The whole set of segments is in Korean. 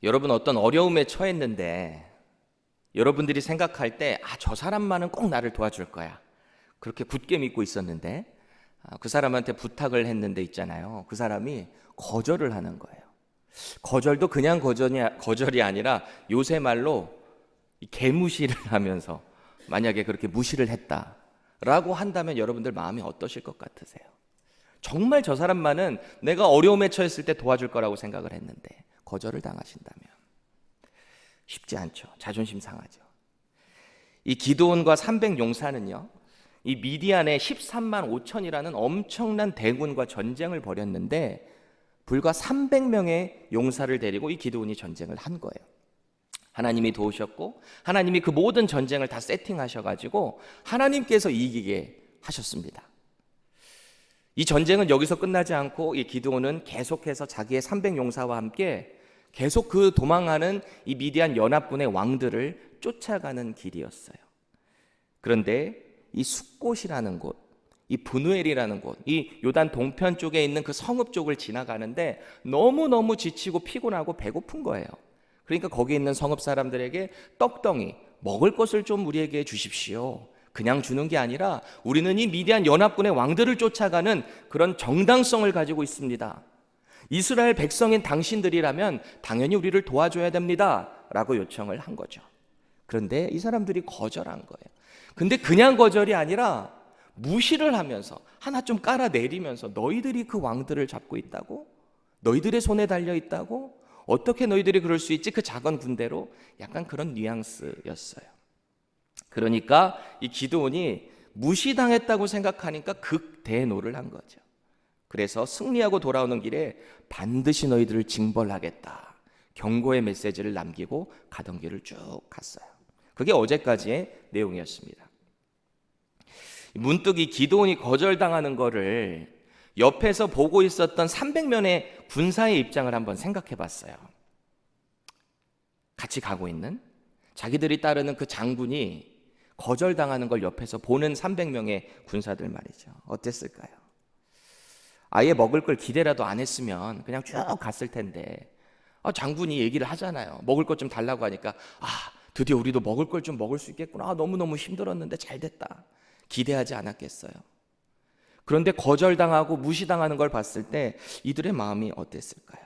여러분 어떤 어려움에 처했는데 여러분들이 생각할 때 저 사람만은 꼭 나를 도와줄 거야. 그렇게 굳게 믿고 있었는데 그 사람한테 부탁을 했는데 있잖아요. 그 사람이 거절을 하는 거예요. 거절도 그냥 거절이 아니라 요새 말로 개무시를 하면서 만약에 그렇게 무시를 했다라고 한다면 여러분들 마음이 어떠실 것 같으세요? 정말 저 사람만은 내가 어려움에 처했을 때 도와줄 거라고 생각을 했는데 거절을 당하신다면 쉽지 않죠. 자존심 상하죠. 이 기드온과 300용사는요, 이 미디안의 13만 5천이라는 엄청난 대군과 전쟁을 벌였는데 불과 300명의 용사를 데리고 이 기드온이 전쟁을 한 거예요. 하나님이 도우셨고 하나님이 그 모든 전쟁을 다 세팅하셔가지고 하나님께서 이기게 하셨습니다. 이 전쟁은 여기서 끝나지 않고 이 기드온은 계속해서 자기의 300용사와 함께 계속 그 도망하는 이 미디안 연합군의 왕들을 쫓아가는 길이었어요. 그런데 이 숫곳이라는 곳, 이 브누엘이라는 곳, 이 요단 동편 쪽에 있는 그 성읍 쪽을 지나가는데 너무너무 지치고 피곤하고 배고픈 거예요. 그러니까 거기 있는 성읍 사람들에게 떡덩이, 먹을 것을 좀 우리에게 주십시오. 그냥 주는 게 아니라 우리는 이 미디안 연합군의 왕들을 쫓아가는 그런 정당성을 가지고 있습니다. 이스라엘 백성인 당신들이라면 당연히 우리를 도와줘야 됩니다 라고 요청을 한 거죠. 그런데 이 사람들이 거절한 거예요. 근데 그냥 거절이 아니라 무시를 하면서 하나 좀 깔아내리면서 너희들이 그 왕들을 잡고 있다고? 너희들의 손에 달려 있다고? 어떻게 너희들이 그럴 수 있지? 그 작은 군대로 약간 그런 뉘앙스였어요. 그러니까 이 기드온이 무시당했다고 생각하니까 극대노를 한 거죠. 그래서 승리하고 돌아오는 길에 반드시 너희들을 징벌하겠다 경고의 메시지를 남기고 가던 길을 쭉 갔어요. 그게 어제까지의 내용이었습니다. 문득 이 기드온이 거절당하는 거를 옆에서 보고 있었던 300명의 군사의 입장을 한번 생각해 봤어요. 같이 가고 있는 자기들이 따르는 그 장군이 거절당하는 걸 옆에서 보는 300명의 군사들 말이죠. 어땠을까요? 아예 먹을 걸 기대라도 안 했으면 그냥 쭉 갔을 텐데 장군이 얘기를 하잖아요. 먹을 것 좀 달라고 하니까 드디어 우리도 먹을 걸 좀 먹을 수 있겠구나. 너무너무 힘들었는데 잘 됐다. 기대하지 않았겠어요. 그런데 거절당하고 무시당하는 걸 봤을 때 이들의 마음이 어땠을까요?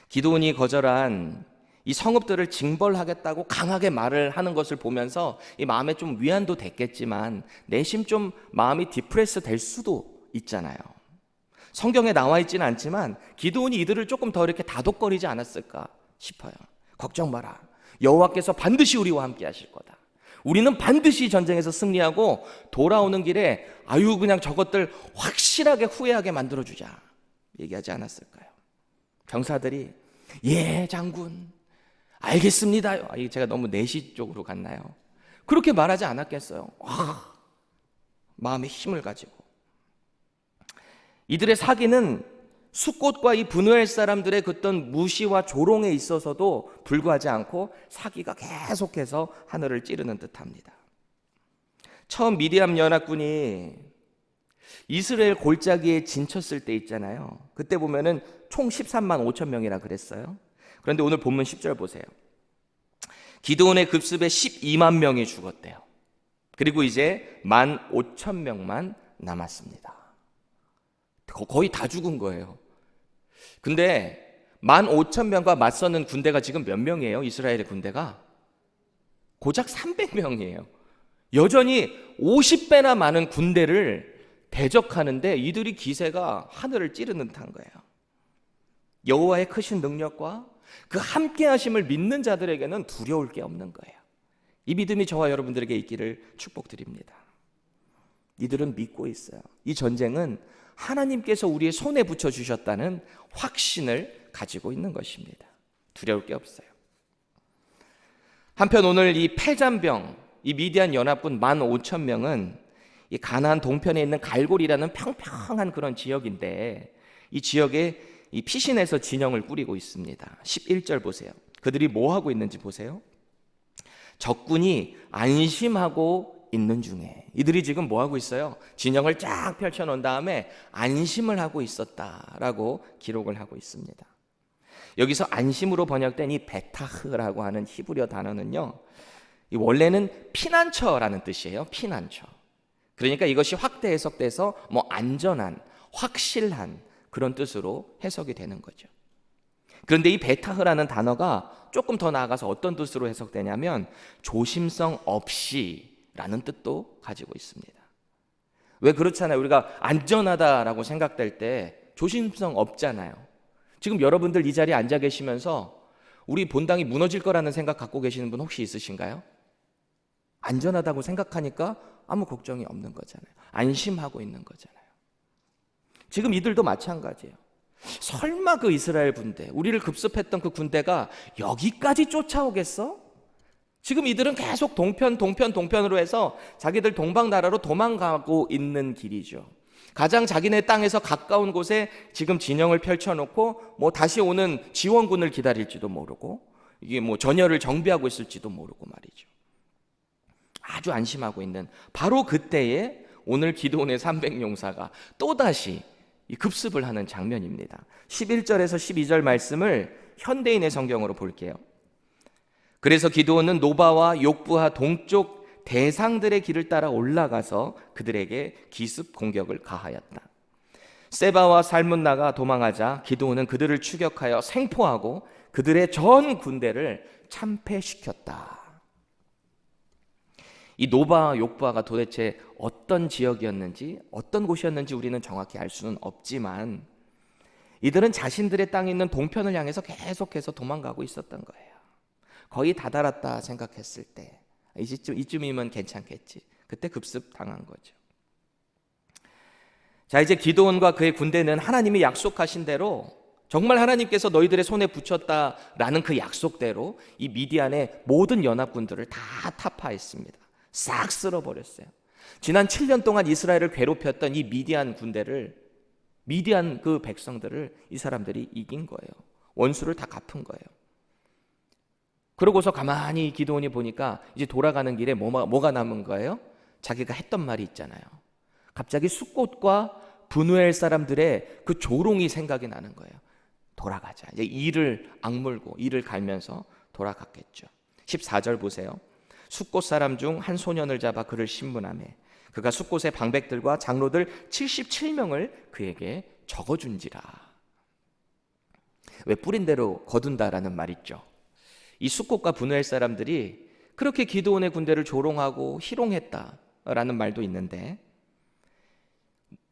기드온이 거절한 이 성읍들을 징벌하겠다고 강하게 말을 하는 것을 보면서 이 마음에 좀 위안도 됐겠지만 내심 좀 마음이 디프레스 될 수도 있잖아요. 성경에 나와 있지는 않지만 기드온이 이들을 조금 더 이렇게 다독거리지 않았을까 싶어요. 걱정 마라. 여호와께서 반드시 우리와 함께 하실 거다. 우리는 반드시 전쟁에서 승리하고 돌아오는 길에 그냥 저것들 확실하게 후회하게 만들어주자 얘기하지 않았을까요? 병사들이 예 장군 알겠습니다. 제가 너무 내시 쪽으로 갔나요? 그렇게 말하지 않았겠어요? 마음의 힘을 가지고 이들의 사기는 숫곳과 이 브누엘 사람들의 그떤 무시와 조롱에 있어서도 불구하지 않고 사기가 계속해서 하늘을 찌르는 듯합니다. 처음 미디안 연합군이 이스라엘 골짜기에 진쳤을 때 있잖아요. 그때 보면은 총 13만 5천 명이라 그랬어요. 그런데 오늘 본문 10절 보세요. 기드온의 급습에 12만 명이 죽었대요. 그리고 이제 1만 5천 명만 남았습니다. 거의 다 죽은 거예요. 근데 1만 5천 명과 맞서는 군대가 지금 몇 명이에요? 이스라엘의 군대가 고작 300명이에요. 여전히 50배나 많은 군대를 대적하는데 이들이 기세가 하늘을 찌르는 듯한 거예요. 여호와의 크신 능력과 그 함께 하심을 믿는 자들에게는 두려울 게 없는 거예요. 이 믿음이 저와 여러분들에게 있기를 축복드립니다. 이들은 믿고 있어요. 이 전쟁은 하나님께서 우리의 손에 붙여주셨다는 확신을 가지고 있는 것입니다. 두려울 게 없어요. 한편 오늘 이 패잔병, 이 미디안 연합군 1만 5천 명은 이 가나안 동편에 있는 갈골이라는 평평한 그런 지역인데 이 지역에 이 피신해서 진영을 꾸리고 있습니다. 11절 보세요. 그들이 뭐 하고 있는지 보세요. 적군이 안심하고 있는 중에 이들이 지금 뭐 하고 있어요? 진영을 쫙 펼쳐놓은 다음에 안심을 하고 있었다라고 기록을 하고 있습니다. 여기서 안심으로 번역된 이 베타흐라고 하는 히브리어 단어는요, 이 원래는 피난처라는 뜻이에요. 피난처. 그러니까 이것이 확대 해석돼서 뭐 안전한, 확실한 그런 뜻으로 해석이 되는 거죠. 그런데 이 베타흐라는 단어가 조금 더 나아가서 어떤 뜻으로 해석되냐면 조심성 없이라는 뜻도 가지고 있습니다. 왜 그렇잖아요. 우리가 안전하다라고 생각될 때 조심성 없잖아요. 지금 여러분들 이 자리에 앉아 계시면서 우리 본당이 무너질 거라는 생각 갖고 계시는 분 혹시 있으신가요? 안전하다고 생각하니까 아무 걱정이 없는 거잖아요. 안심하고 있는 거잖아요. 지금 이들도 마찬가지예요. 설마 그 이스라엘 군대, 우리를 급습했던 그 군대가 여기까지 쫓아오겠어? 지금 이들은 계속 동편으로 해서 자기들 동방 나라로 도망가고 있는 길이죠. 가장 자기네 땅에서 가까운 곳에 지금 진영을 펼쳐놓고 뭐 다시 오는 지원군을 기다릴지도 모르고 이게 뭐 전열을 정비하고 있을지도 모르고 말이죠. 아주 안심하고 있는 바로 그때에 오늘 기드온의 300용사가 또다시 급습을 하는 장면입니다. 11절에서 12절 말씀을 현대인의 성경으로 볼게요. 그래서 기드온은 노바와 욕부하 동쪽 대상들의 길을 따라 올라가서 그들에게 기습 공격을 가하였다. 세바와 살문나가 도망하자 기드온은 그들을 추격하여 생포하고 그들의 전 군대를 참패시켰다. 이 노바와 욕부하가 도대체 어떤 지역이었는지, 어떤 곳이었는지 우리는 정확히 알 수는 없지만 이들은 자신들의 땅에 있는 동편을 향해서 계속해서 도망가고 있었던 거예요. 거의 다다랐다 생각했을 때 이쯤이면 괜찮겠지. 그때 급습 당한 거죠. 자, 이제 기드온과 그의 군대는 하나님이 약속하신 대로 정말 하나님께서 너희들의 손에 붙였다라는 그 약속대로 이 미디안의 모든 연합군들을 다 타파했습니다. 싹 쓸어버렸어요. 지난 7년 동안 이스라엘을 괴롭혔던 이 미디안 군대를, 미디안 그 백성들을 이 사람들이 이긴 거예요. 원수를 다 갚은 거예요. 그러고서 가만히 기드온이 보니까 이제 돌아가는 길에 뭐가 남은 거예요? 자기가 했던 말이 있잖아요. 갑자기 숫곳과 브누엘 사람들의 그 조롱이 생각이 나는 거예요. 돌아가자. 이제 이를 악물고 이를 갈면서 돌아갔겠죠. 14절 보세요. 숫곳 사람 중 한 소년을 잡아 그를 신문하매 그가 숫곳의 방백들과 장로들 77명을 그에게 적어준지라. 왜 뿌린 대로 거둔다라는 말 있죠. 이 숫곳과 브누엘 사람들이 그렇게 기드온의 군대를 조롱하고 희롱했다라는 말도 있는데,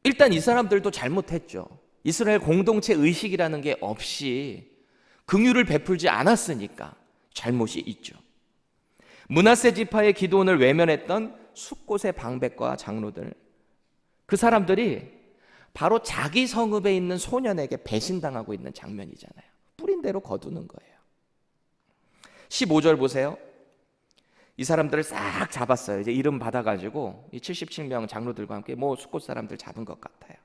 일단 이 사람들도 잘못했죠. 이스라엘 공동체 의식이라는 게 없이 긍휼을 베풀지 않았으니까 잘못이 있죠. 므낫세 지파의 기드온을 외면했던 숫곳의 방백과 장로들, 그 사람들이 바로 자기 성읍에 있는 소년에게 배신당하고 있는 장면이잖아요. 뿌린 대로 거두는 거예요. 15절 보세요. 이 사람들을 싹 잡았어요. 이제 이름 받아가지고 이 77명 장로들과 함께 뭐 숫곳 사람들 잡은 것 같아요.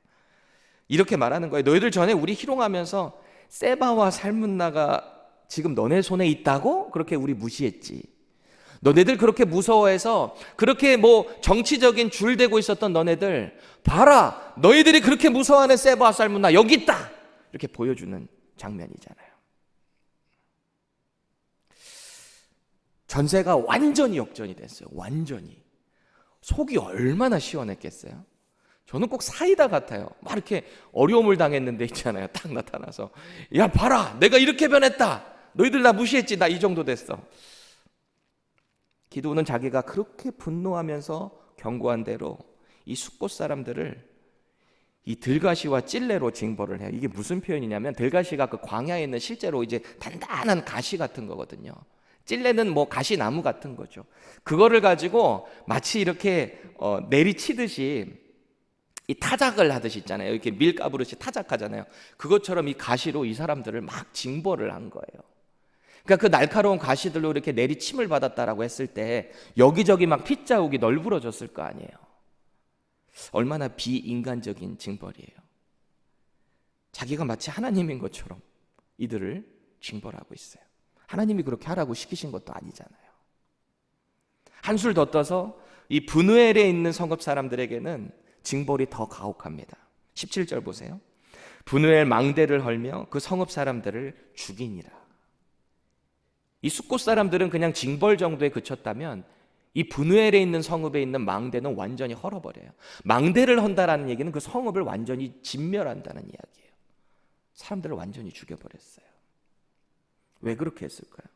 이렇게 말하는 거예요. 너희들 전에 우리 희롱하면서 세바와 살문나가 지금 너네 손에 있다고 그렇게 우리 무시했지. 너네들 그렇게 무서워해서 그렇게 뭐 정치적인 줄 대고 있었던 너네들 봐라, 너희들이 그렇게 무서워하는 세바와 살문나 여기 있다, 이렇게 보여주는 장면이잖아요. 전세가 완전히 역전이 됐어요. 완전히. 속이 얼마나 시원했겠어요. 저는 꼭 사이다 같아요. 막 이렇게 어려움을 당했는데 있잖아요. 딱 나타나서 야 봐라, 내가 이렇게 변했다, 너희들 나 무시했지, 나 이 정도 됐어. 기드온은 자기가 그렇게 분노하면서 경고한 대로 이 숫곳 사람들을 이 들가시와 찔레로 징벌을 해요. 이게 무슨 표현이냐면 들가시가 그 광야에 있는 실제로 이제 단단한 가시 같은 거거든요. 찔레는 뭐 가시나무 같은 거죠. 그거를 가지고 마치 이렇게 내리치듯이 이 타작을 하듯이 있잖아요. 이렇게 밀가부르시 타작하잖아요. 그것처럼 이 가시로 이 사람들을 막 징벌을 한 거예요. 그러니까 그 날카로운 가시들로 이렇게 내리침을 받았다라고 했을 때 여기저기 막 핏자국이 널브러졌을 거 아니에요. 얼마나 비인간적인 징벌이에요. 자기가 마치 하나님인 것처럼 이들을 징벌하고 있어요. 하나님이 그렇게 하라고 시키신 것도 아니잖아요. 한술 더 떠서 이 브누엘에 있는 성읍 사람들에게는 징벌이 더 가혹합니다. 17절 보세요. 분우엘 망대를 헐며 그 성읍 사람들을 죽이니라. 이 숫곳 사람들은 그냥 징벌 정도에 그쳤다면 이 분우엘에 있는 성읍에 있는 망대는 완전히 헐어버려요. 망대를 헌다라는 얘기는 그 성읍을 완전히 진멸한다는 이야기예요. 사람들을 완전히 죽여버렸어요. 왜 그렇게 했을까요?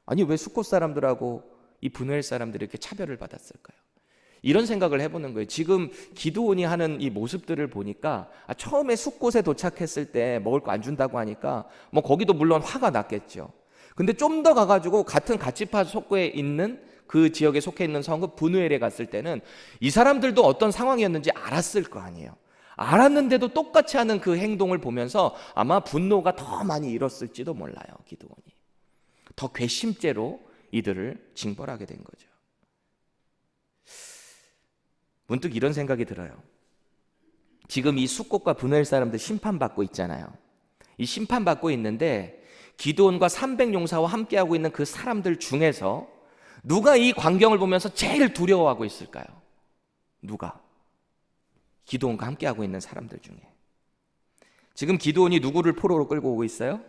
아니, 왜 숫곳 사람들하고 이 분우엘 사람들이 이렇게 차별을 받았을까요? 이런 생각을 해보는 거예요. 지금 기드온이 하는 이 모습들을 보니까 처음에 숫곳에 도착했을 때 먹을 거 안 준다고 하니까 뭐 거기도 물론 화가 났겠죠. 근데 좀 더 가가지고 같은 가치파 속에 있는 그 지역에 속해 있는 성읍 분우엘에 갔을 때는 이 사람들도 어떤 상황이었는지 알았을 거 아니에요. 알았는데도 똑같이 하는 그 행동을 보면서 아마 분노가 더 많이 일었을지도 몰라요. 기드온이 더 괘씸죄로 이들을 징벌하게 된 거죠. 문득 이런 생각이 들어요. 지금 이 숫곳과 분우엘 사람들 심판받고 있잖아요. 이 심판받고 있는데 기드온과 300용사와 함께하고 있는 그 사람들 중에서 누가 이 광경을 보면서 제일 두려워하고 있을까요? 누가? 기드온과 함께하고 있는 사람들 중에. 지금 기드온이 누구를 포로로 끌고 오고 있어요?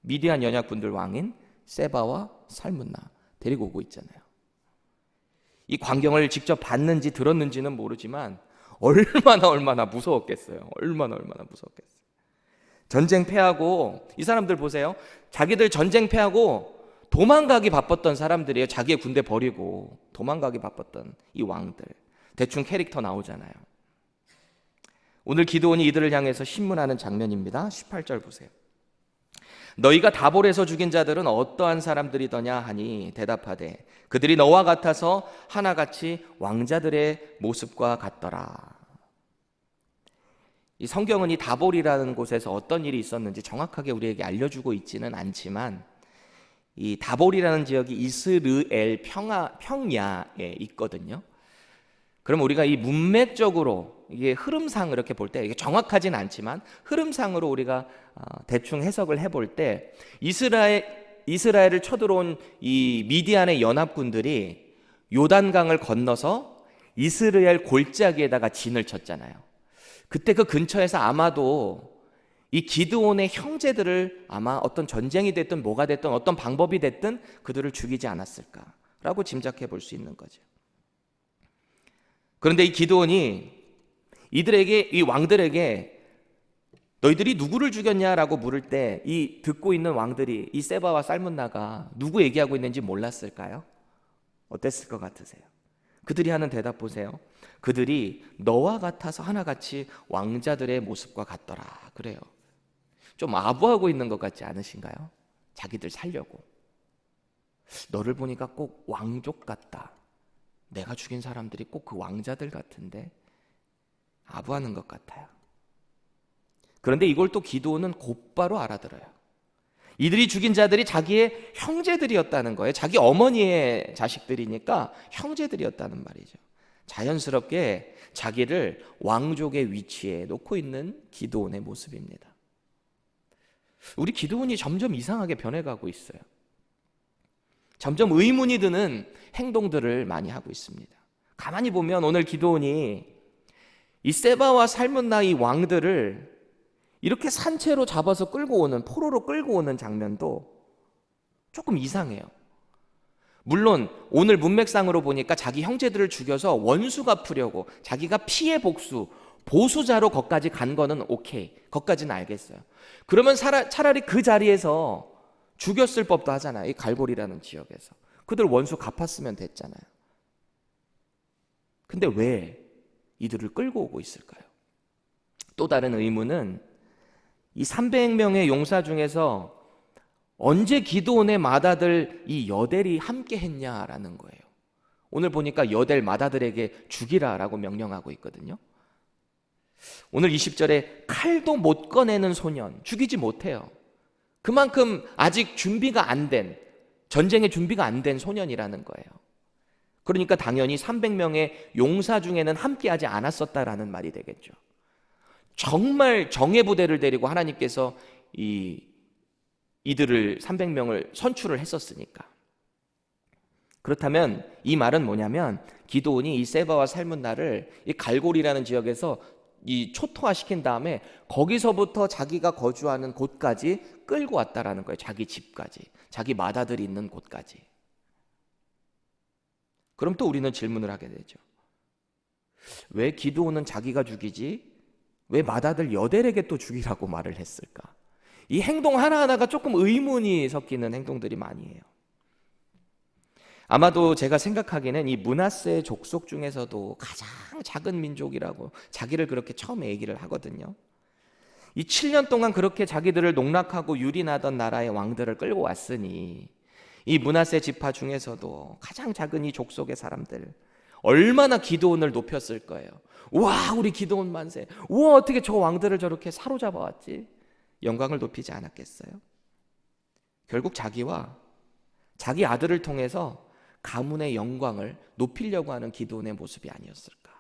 미디안 연약군들 왕인 세바와 살문나 데리고 오고 있잖아요. 이 광경을 직접 봤는지 들었는지는 모르지만 얼마나 무서웠겠어요. 얼마나 무서웠겠어요. 전쟁 패하고, 이 사람들 보세요. 자기들 전쟁 패하고 도망가기 바빴던 사람들이에요. 자기의 군대 버리고 도망가기 바빴던 이 왕들. 대충 캐릭터 나오잖아요. 오늘 기드온이 이들을 향해서 신문하는 장면입니다. 18절 보세요. 너희가 다볼에서 죽인 자들은 어떠한 사람들이더냐 하니 대답하되 그들이 너와 같아서 하나같이 왕자들의 모습과 같더라. 이 성경은 이 다볼이라는 곳에서 어떤 일이 있었는지 정확하게 우리에게 알려주고 있지는 않지만 이 다볼이라는 지역이 이스르엘 평야에 있거든요. 그럼 우리가 이 문맥적으로 이게 흐름상 이렇게 볼 때 이게 정확하진 않지만 흐름상으로 우리가 대충 해석을 해볼 때 이스라엘을 쳐들어온 이 미디안의 연합군들이 요단강을 건너서 이스라엘 골짜기에다가 진을 쳤잖아요. 그때 그 근처에서 아마도 이 기드온의 형제들을 아마 어떤 전쟁이 됐든 뭐가 됐든 어떤 방법이 됐든 그들을 죽이지 않았을까라고 짐작해 볼 수 있는 거죠. 그런데 이 기드온이 이들에게, 이 왕들에게 너희들이 누구를 죽였냐라고 물을 때 이 듣고 있는 왕들이 이 세바와 살문나가 누구 얘기하고 있는지 몰랐을까요? 어땠을 것 같으세요? 그들이 하는 대답 보세요. 그들이 너와 같아서 하나같이 왕자들의 모습과 같더라. 그래요. 좀 아부하고 있는 것 같지 않으신가요? 자기들 살려고. 너를 보니까 꼭 왕족 같다. 내가 죽인 사람들이 꼭 그 왕자들 같은데 아부하는 것 같아요. 그런데 이걸 또 기드온은 곧바로 알아들어요. 이들이 죽인 자들이 자기의 형제들이었다는 거예요. 자기 어머니의 자식들이니까 형제들이었다는 말이죠. 자연스럽게 자기를 왕족의 위치에 놓고 있는 기드온의 모습입니다. 우리 기드온이 점점 이상하게 변해가고 있어요. 점점 의문이 드는 행동들을 많이 하고 있습니다. 가만히 보면 오늘 기드온이 이 세바와 살문나 이 왕들을 이렇게 산채로 잡아서 끌고 오는, 포로로 끌고 오는 장면도 조금 이상해요. 물론 오늘 문맥상으로 보니까 자기 형제들을 죽여서 원수 갚으려고 자기가 피해 복수, 보수자로 거기까지 간 거는 오케이. 거기까지는 알겠어요. 그러면 차라리 그 자리에서 죽였을 법도 하잖아요. 이 갈골이라는 지역에서. 그들 원수 갚았으면 됐잖아요. 근데 왜 이들을 끌고 오고 있을까요? 또 다른 의문은 이 300명의 용사 중에서 언제 기드온의 맏아들 이 여델이 함께 했냐라는 거예요. 오늘 보니까 여델 맏아들에게 죽이라라고 명령하고 있거든요. 오늘 20절에 칼도 못 꺼내는 소년, 죽이지 못해요. 그만큼 아직 준비가 안 된, 전쟁의 준비가 안 된 소년이라는 거예요. 그러니까 당연히 300명의 용사 중에는 함께하지 않았었다라는 말이 되겠죠. 정말 정예 부대를 데리고 하나님께서 이들을 300명을 선출을 했었으니까. 그렇다면 이 말은 뭐냐면 기드온이 이 세바와 살문나를 이 갈골이라는 지역에서 이 초토화시킨 다음에 거기서부터 자기가 거주하는 곳까지 끌고 왔다라는 거예요. 자기 집까지, 자기 맏아들이 있는 곳까지. 그럼 또 우리는 질문을 하게 되죠. 왜 기드온은 자기가 죽이지 왜 맏아들 여델에게 또 죽이라고 말을 했을까? 이 행동 하나하나가 조금 의문이 섞이는 행동들이 많이 해요. 아마도 제가 생각하기에는 이 므낫세 족속 중에서도 가장 작은 민족이라고 자기를 그렇게 처음에 얘기를 하거든요. 이 7년 동안 그렇게 자기들을 농락하고 유린하던 나라의 왕들을 끌고 왔으니 이 므낫세 지파 중에서도 가장 작은 이 족속의 사람들 얼마나 기드온을 높였을 거예요. 와, 우리 기드온 만세. 우와, 어떻게 저 왕들을 저렇게 사로잡아 왔지? 영광을 높이지 않았겠어요? 결국 자기와 자기 아들을 통해서 가문의 영광을 높이려고 하는 기드온의 모습이 아니었을까?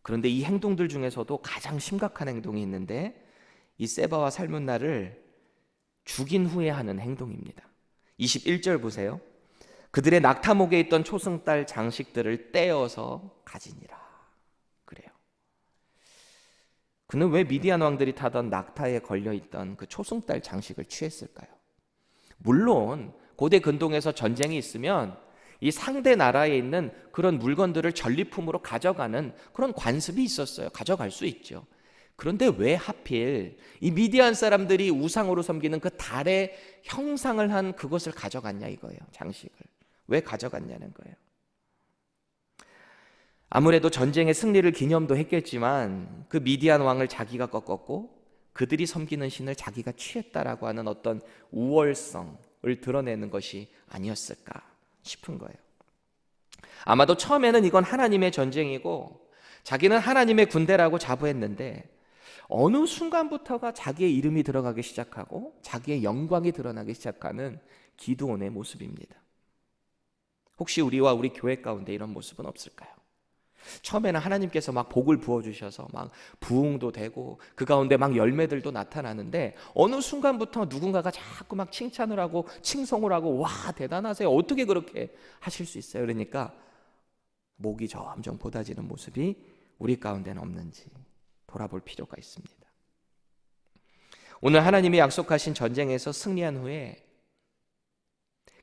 그런데 이 행동들 중에서도 가장 심각한 행동이 있는데 이 세바와 살문나를 죽인 후에 하는 행동입니다. 21절 보세요. 그들의 낙타목에 있던 초승달 장식들을 떼어서 가지니라. 그래요. 그는 왜 미디안 왕들이 타던 낙타에 걸려있던 그 초승달 장식을 취했을까요? 물론 고대 근동에서 전쟁이 있으면 이 상대 나라에 있는 그런 물건들을 전리품으로 가져가는 그런 관습이 있었어요. 가져갈 수 있죠. 그런데 왜 하필 이 미디안 사람들이 우상으로 섬기는 그 달의 형상을 한 그것을 가져갔냐 이거예요. 장식을. 왜 가져갔냐는 거예요. 아무래도 전쟁의 승리를 기념도 했겠지만 그 미디안 왕을 자기가 꺾었고 그들이 섬기는 신을 자기가 취했다라고 하는 어떤 우월성을 드러내는 것이 아니었을까 싶은 거예요. 아마도 처음에는 이건 하나님의 전쟁이고 자기는 하나님의 군대라고 자부했는데 어느 순간부터가 자기의 이름이 들어가기 시작하고 자기의 영광이 드러나기 시작하는 기드온의 모습입니다. 혹시 우리와 우리 교회 가운데 이런 모습은 없을까요? 처음에는 하나님께서 막 복을 부어주셔서 막 부흥도 되고 그 가운데 막 열매들도 나타나는데 어느 순간부터 누군가가 자꾸 막 칭찬을 하고 칭송을 하고 와 대단하세요 어떻게 그렇게 하실 수 있어요? 그러니까 목이 점점 보다지는 모습이 우리 가운데는 없는지 돌아볼 필요가 있습니다. 오늘 하나님이 약속하신 전쟁에서 승리한 후에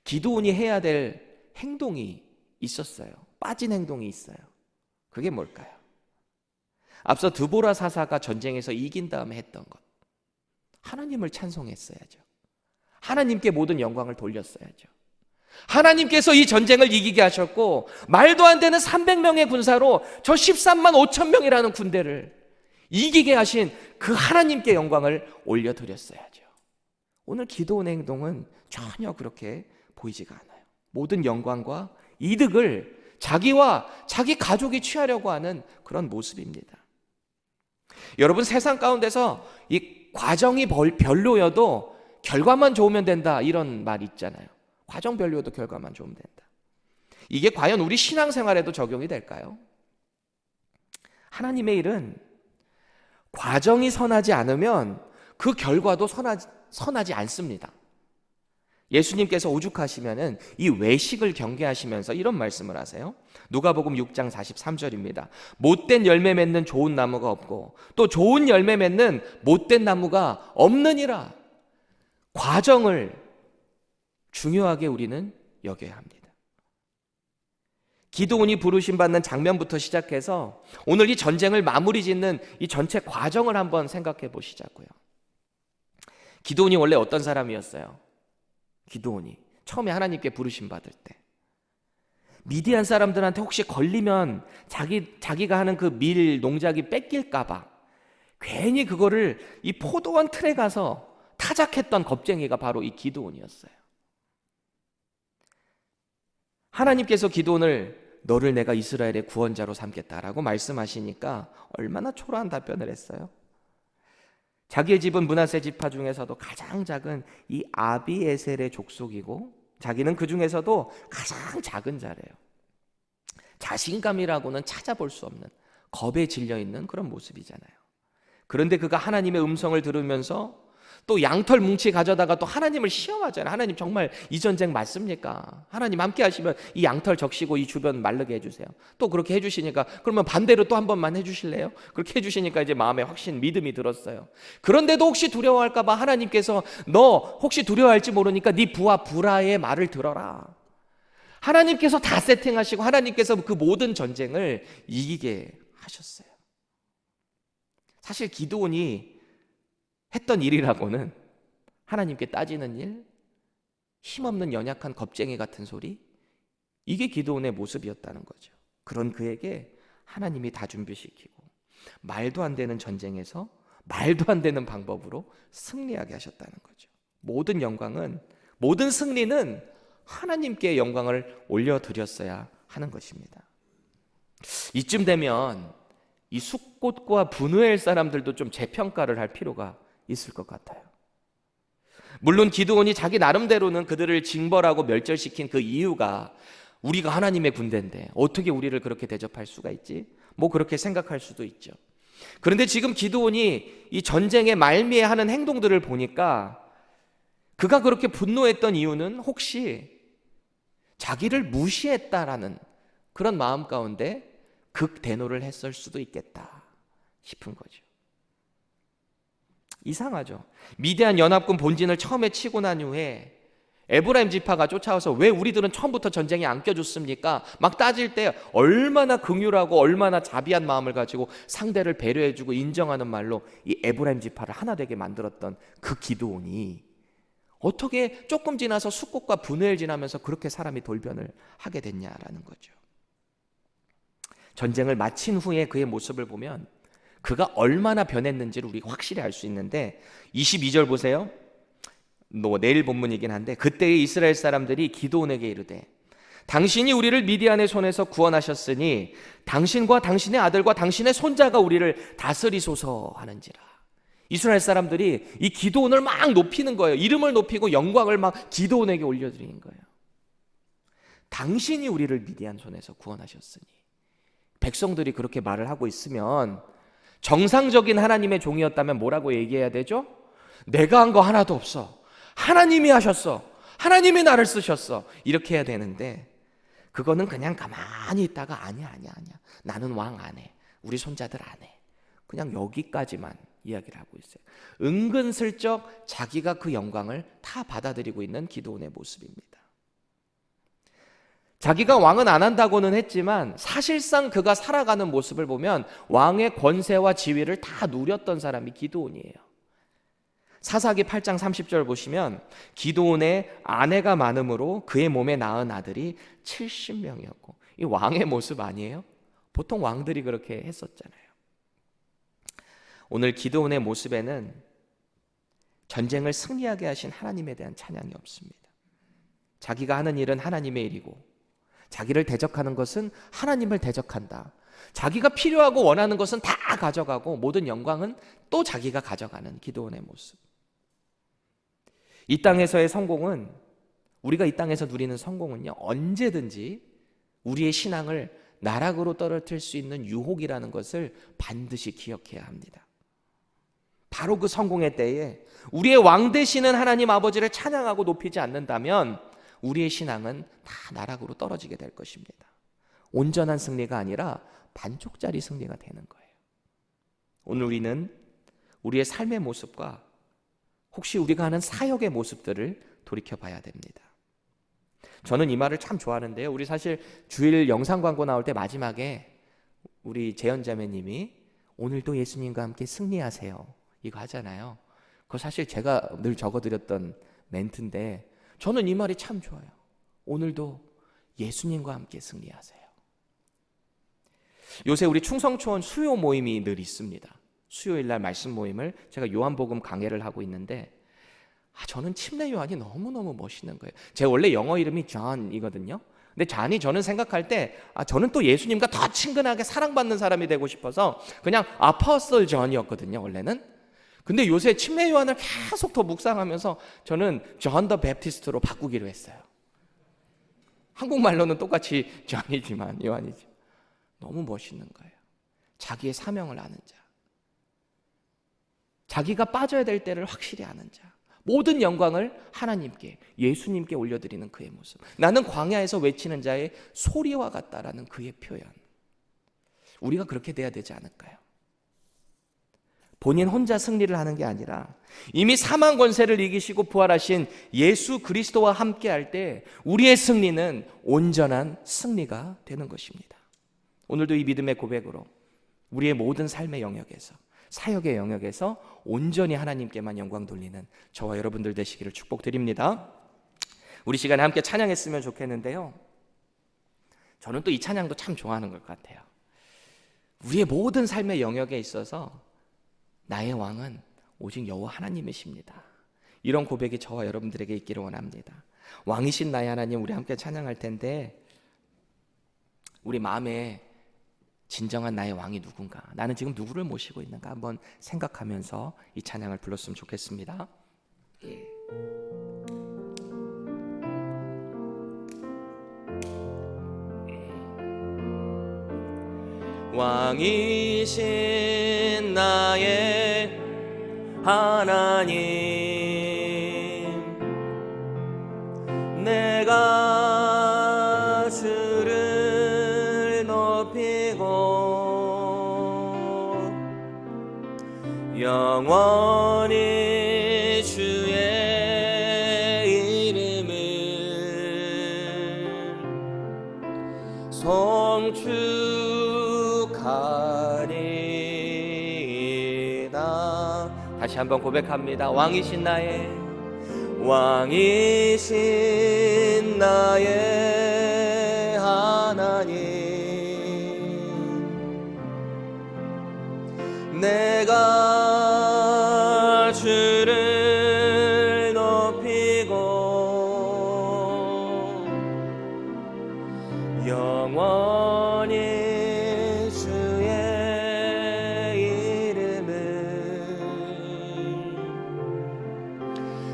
기드온이 해야 될 행동이 있었어요. 빠진 행동이 있어요. 그게 뭘까요? 앞서 드보라 사사가 전쟁에서 이긴 다음에 했던 것. 하나님을 찬송했어야죠. 하나님께 모든 영광을 돌렸어야죠. 하나님께서 이 전쟁을 이기게 하셨고 말도 안 되는 300명의 군사로 저 13만 5천 명이라는 군대를 이기게 하신 그 하나님께 영광을 올려드렸어야죠. 오늘 기도원의 행동은 전혀 그렇게 보이지가 않아요. 모든 영광과 이득을 자기와 자기 가족이 취하려고 하는 그런 모습입니다. 여러분 세상 가운데서 이 과정이 별로여도 결과만 좋으면 된다 이런 말 있잖아요. 과정 별로여도 결과만 좋으면 된다. 이게 과연 우리 신앙생활에도 적용이 될까요? 하나님의 일은 과정이 선하지 않으면 그 결과도 선하지 않습니다. 예수님께서 오죽하시면은 이 외식을 경계하시면서 이런 말씀을 하세요. 누가복음 6장 43절입니다. 못된 열매 맺는 좋은 나무가 없고 또 좋은 열매 맺는 못된 나무가 없느니라. 과정을 중요하게 우리는 여겨야 합니다. 기드온이 부르심 받는 장면부터 시작해서 오늘 이 전쟁을 마무리 짓는 이 전체 과정을 한번 생각해 보시자고요. 기드온이 원래 어떤 사람이었어요? 기드온이 처음에 하나님께 부르심 받을 때 미디안 사람들한테 혹시 걸리면 자기가 하는 그 밀 농작이 뺏길까 봐 괜히 그거를 이 포도원 틀에 가서 타작했던 겁쟁이가 바로 이 기드온이었어요. 하나님께서 기드온을 너를 내가 이스라엘의 구원자로 삼겠다라고 말씀하시니까 얼마나 초라한 답변을 했어요. 자기의 집은 므낫세 지파 중에서도 가장 작은 이 아비에셀의 족속이고 자기는 그 중에서도 가장 작은 자래요. 자신감이라고는 찾아볼 수 없는 겁에 질려 있는 그런 모습이잖아요. 그런데 그가 하나님의 음성을 들으면서 또 양털 뭉치 가져다가 또 하나님을 시험하잖아요. 하나님 정말 이 전쟁 맞습니까? 하나님 함께 하시면 이 양털 적시고 이 주변 마르게 해주세요. 또 그렇게 해주시니까 그러면 반대로 또 한 번만 해주실래요? 그렇게 해주시니까 이제 마음에 확신 믿음이 들었어요. 그런데도 혹시 두려워할까 봐 하나님께서 너 혹시 두려워할지 모르니까 네 부하 부라의 말을 들어라. 하나님께서 다 세팅하시고 하나님께서 그 모든 전쟁을 이기게 하셨어요. 사실 기드온이 했던 일이라고는 하나님께 따지는 일, 힘없는 연약한 겁쟁이 같은 소리, 이게 기드온의 모습이었다는 거죠. 그런 그에게 하나님이 다 준비시키고 말도 안 되는 전쟁에서 말도 안 되는 방법으로 승리하게 하셨다는 거죠. 모든 영광은, 모든 승리는 하나님께 영광을 올려드렸어야 하는 것입니다. 이쯤 되면 이 숫곳과 분우엘 사람들도 좀 재평가를 할 필요가 있을 것 같아요. 물론 기드온이 자기 나름대로는 그들을 징벌하고 멸절시킨 그 이유가 우리가 하나님의 군대인데 어떻게 우리를 그렇게 대접할 수가 있지? 뭐 그렇게 생각할 수도 있죠. 그런데 지금 기드온이 이 전쟁의 말미에 하는 행동들을 보니까 그가 그렇게 분노했던 이유는 혹시 자기를 무시했다라는 그런 마음 가운데 극대노를 했을 수도 있겠다 싶은 거죠. 이상하죠. 미디안 연합군 본진을 처음에 치고 난 후에 에브라임 지파가 쫓아와서 왜 우리들은 처음부터 전쟁에 안 껴줬습니까? 막 따질 때 얼마나 긍휼하고 얼마나 자비한 마음을 가지고 상대를 배려해주고 인정하는 말로 이 에브라임 지파를 하나 되게 만들었던 그 기드온이 어떻게 조금 지나서 숫곳과 분우엘 지나면서 그렇게 사람이 돌변을 하게 됐냐라는 거죠. 전쟁을 마친 후에 그의 모습을 보면 그가 얼마나 변했는지를 우리가 확실히 알 수 있는데 22절 보세요. 내일 본문이긴 한데 그때의 이스라엘 사람들이 기드온에게 이르되 당신이 우리를 미디안의 손에서 구원하셨으니 당신과 당신의 아들과 당신의 손자가 우리를 다스리소서 하는지라. 이스라엘 사람들이 이 기드온을 막 높이는 거예요. 이름을 높이고 영광을 막 기드온에게 올려드리는 거예요. 당신이 우리를 미디안 손에서 구원하셨으니. 백성들이 그렇게 말을 하고 있으면 정상적인 하나님의 종이었다면 뭐라고 얘기해야 되죠? 내가 한 거 하나도 없어. 하나님이 하셨어. 하나님이 나를 쓰셨어. 이렇게 해야 되는데 그거는 그냥 가만히 있다가 아니야. 나는 왕 안 해. 우리 손자들 안 해. 그냥 여기까지만 이야기를 하고 있어요. 은근슬쩍 자기가 그 영광을 다 받아들이고 있는 기드온의 모습입니다. 자기가 왕은 안 한다고는 했지만 사실상 그가 살아가는 모습을 보면 왕의 권세와 지위를 다 누렸던 사람이 기드온이에요. 사사기 8장 30절 보시면 기드온의 아내가 많음으로 그의 몸에 낳은 아들이 70명이었고 이 왕의 모습 아니에요? 보통 왕들이 그렇게 했었잖아요. 오늘 기드온의 모습에는 전쟁을 승리하게 하신 하나님에 대한 찬양이 없습니다. 자기가 하는 일은 하나님의 일이고 자기를 대적하는 것은 하나님을 대적한다. 자기가 필요하고 원하는 것은 다 가져가고 모든 영광은 또 자기가 가져가는 기드온의 모습. 이 땅에서의 성공은, 우리가 이 땅에서 누리는 성공은요, 언제든지 우리의 신앙을 나락으로 떨어뜨릴 수 있는 유혹이라는 것을 반드시 기억해야 합니다. 바로 그 성공의 때에 우리의 왕 되시는 하나님 아버지를 찬양하고 높이지 않는다면 우리의 신앙은 다 나락으로 떨어지게 될 것입니다. 온전한 승리가 아니라 반쪽짜리 승리가 되는 거예요. 오늘 우리는 우리의 삶의 모습과 혹시 우리가 하는 사역의 모습들을 돌이켜봐야 됩니다. 저는 이 말을 참 좋아하는데요. 우리 사실 주일 영상 광고 나올 때 마지막에 우리 재현자매님이 오늘도 예수님과 함께 승리하세요 이거 하잖아요. 그거 사실 제가 늘 적어드렸던 멘트인데 저는 이 말이 참 좋아요. 오늘도 예수님과 함께 승리하세요. 요새 우리 충성초원 수요 모임이 늘 있습니다. 수요일날 말씀 모임을 제가 요한복음 강해를 하고 있는데 저는 침례 요한이 너무너무 멋있는 거예요. 제 원래 영어 이름이 존이거든요. 근데 존이 저는 생각할 때 저는 또 예수님과 더 친근하게 사랑받는 사람이 되고 싶어서 그냥 아포스톨 존이었거든요 원래는. 근데 요새 침례 요한을 계속 더 묵상하면서 저는 존 더 베프티스트로 바꾸기로 했어요. 한국말로는 똑같이 존이지만 요한이죠. 너무 멋있는 거예요. 자기의 사명을 아는 자. 자기가 빠져야 될 때를 확실히 아는 자, 모든 영광을 하나님께, 예수님께 올려드리는 그의 모습. 나는 광야에서 외치는 자의 소리와 같다라는 그의 표현. 우리가 그렇게 돼야 되지 않을까요? 본인 혼자 승리를 하는 게 아니라 이미 사망 권세를 이기시고 부활하신 예수 그리스도와 함께 할 때 우리의 승리는 온전한 승리가 되는 것입니다. 오늘도 이 믿음의 고백으로 우리의 모든 삶의 영역에서, 사역의 영역에서 온전히 하나님께만 영광 돌리는 저와 여러분들 되시기를 축복드립니다. 우리 시간에 함께 찬양했으면 좋겠는데요, 저는 또 이 찬양도 참 좋아하는 것 같아요. 우리의 모든 삶의 영역에 있어서 나의 왕은 오직 여호와 하나님이십니다. 이런 고백이 저와 여러분들에게 있기를 원합니다. 왕이신 나의 하나님, 우리 함께 찬양할 텐데, 우리 마음에 진정한 나의 왕이 누군가, 나는 지금 누구를 모시고 있는가 한번 생각하면서 이 찬양을 불렀으면 좋겠습니다. 왕이신 나의 하나님, 내가 주를 높이고 영원히 주의 이름을 송축하리이다. 다시 한번 고백합니다. 왕이신 나의 하나님, 내가 주를 높이고 영원히 주의 이름을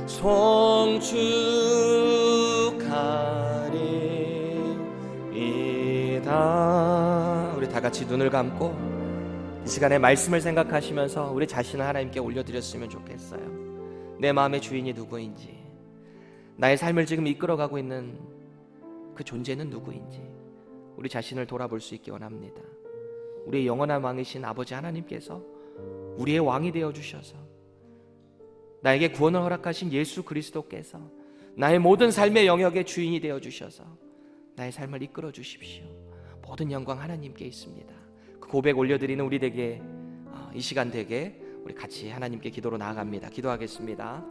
송축하리이다. 우리 다 같이 눈을 감고 이 시간에 말씀을 생각하시면서 우리 자신을 하나님께 올려드렸으면 좋겠어요. 내 마음의 주인이 누구인지, 나의 삶을 지금 이끌어가고 있는 그 존재는 누구인지 우리 자신을 돌아볼 수 있기 원합니다. 우리의 영원한 왕이신 아버지 하나님께서 우리의 왕이 되어주셔서, 나에게 구원을 허락하신 예수 그리스도께서 나의 모든 삶의 영역의 주인이 되어주셔서 나의 삶을 이끌어 주십시오. 모든 영광 하나님께 있습니다. 그 고백 올려드리는 우리 되게, 이 시간 되게 우리 같이 하나님께 기도로 나아갑니다. 기도하겠습니다.